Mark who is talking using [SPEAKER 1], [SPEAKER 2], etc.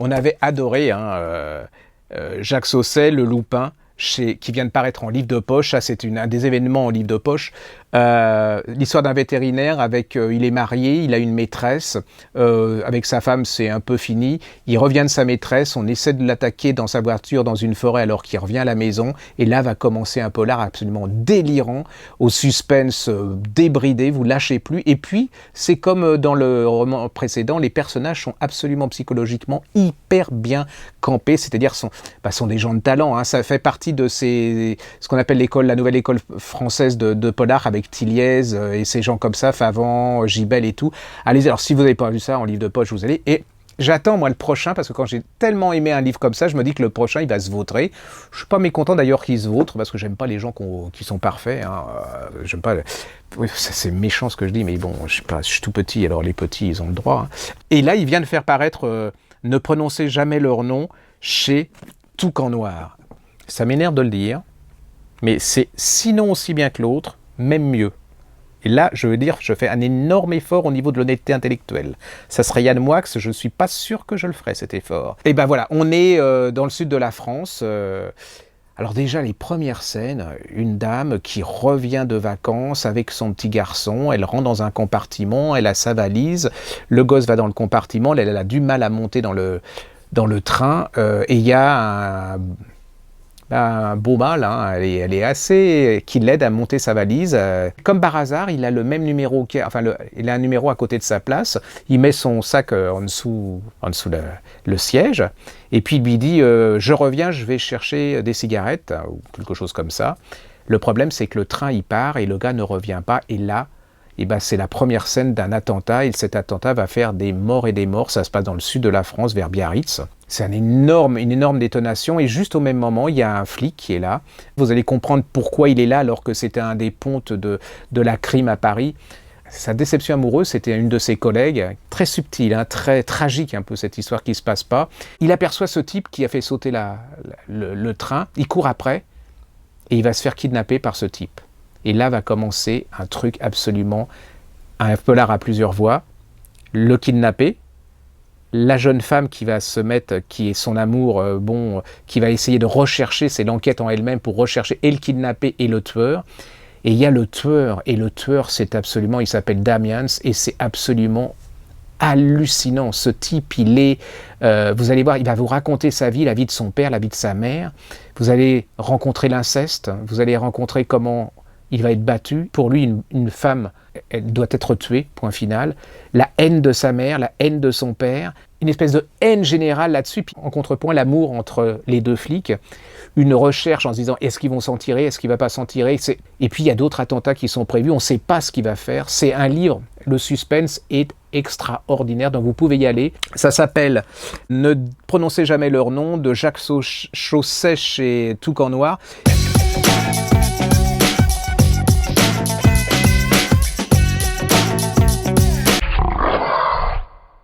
[SPEAKER 1] on avait adoré Jacques Sausset, Le Loupin, qui vient de paraître en livre de poche. Ça, c'est un des événements en livre de poche. L'histoire d'un vétérinaire il est marié, il a une maîtresse, avec sa femme c'est un peu fini, il revient de sa maîtresse, on essaie de l'attaquer dans sa voiture dans une forêt alors qu'il revient à la maison, et là va commencer un polar absolument délirant, au suspense débridé, vous lâchez plus, et puis c'est comme dans le roman précédent, les personnages sont absolument psychologiquement hyper bien campés, c'est-à-dire sont des gens de talent, hein. Ça fait partie de ce qu'on appelle la nouvelle école française de polar, avec Tilliez et ces gens comme ça, Favant, Gibel et tout. Allez, alors si vous n'avez pas vu ça en livre de poche, vous allez. Et j'attends moi le prochain, parce que quand j'ai tellement aimé un livre comme ça, je me dis que le prochain il va se vautrer. Je suis pas mécontent d'ailleurs qu'il se vautre, parce que j'aime pas les gens qui sont parfaits, hein. J'aime pas. Oui, c'est méchant ce que je dis, mais bon, je suis tout petit, alors les petits ils ont le droit, hein. Et là il vient de faire paraître Ne prononcez jamais leur nom chez Toucan Noir. Ça m'énerve de le dire, mais c'est sinon aussi bien que l'autre, même mieux. Et là, je veux dire, je fais un énorme effort au niveau de l'honnêteté intellectuelle. Ça serait Yann Moix, je ne suis pas sûr que je le ferais, cet effort. Et ben voilà, on est dans le sud de la France. Alors déjà, les premières scènes, une dame qui revient de vacances avec son petit garçon, elle rentre dans un compartiment, elle a sa valise, le gosse va dans le compartiment, elle a du mal à monter dans le train, et il y a un beau mâle, hein, elle est assez, qui l'aide à monter sa valise. Comme par hasard, il a le même numéro, il a un numéro à côté de sa place. Il met son sac en dessous le siège, et puis il lui dit je reviens, je vais chercher des cigarettes, ou quelque chose comme ça. Le problème, c'est que le train il part et le gars ne revient pas, et là, c'est la première scène d'un attentat, et cet attentat va faire des morts et des morts. Ça se passe dans le sud de la France, vers Biarritz. C'est une énorme détonation, et juste au même moment, il y a un flic qui est là. Vous allez comprendre pourquoi il est là, alors que c'était un des pontes de la crime à Paris. Sa déception amoureuse, c'était une de ses collègues, très subtile, hein, très tragique un peu cette histoire qui ne se passe pas. Il aperçoit ce type qui a fait sauter le train, il court après, et il va se faire kidnapper par ce type. Et là va commencer un truc absolument, un polar à plusieurs voix. Le kidnapper, la jeune femme qui va se mettre, qui est son amour, qui va essayer de rechercher, c'est l'enquête en elle-même pour rechercher et le kidnapper et le tueur. Et il y a le tueur, et le tueur c'est absolument, il s'appelle Damiens, et c'est absolument hallucinant. Ce type, vous allez voir, il va vous raconter sa vie, la vie de son père, la vie de sa mère. Vous allez rencontrer l'inceste, vous allez rencontrer comment il va être battu. Pour lui, une femme, elle doit être tuée, point final. La haine de sa mère, la haine de son père, une espèce de haine générale là-dessus. Puis en contrepoint, l'amour entre les deux flics. Une recherche en se disant, est-ce qu'ils vont s'en tirer, est-ce qu'il ne va pas s'en tirer. Et puis il y a d'autres attentats qui sont prévus, on ne sait pas ce qu'il va faire. C'est un livre, le suspense est extraordinaire, donc vous pouvez y aller. Ça s'appelle « Ne prononcez jamais leur nom » de Jacques Sausset chez Toucan Noir.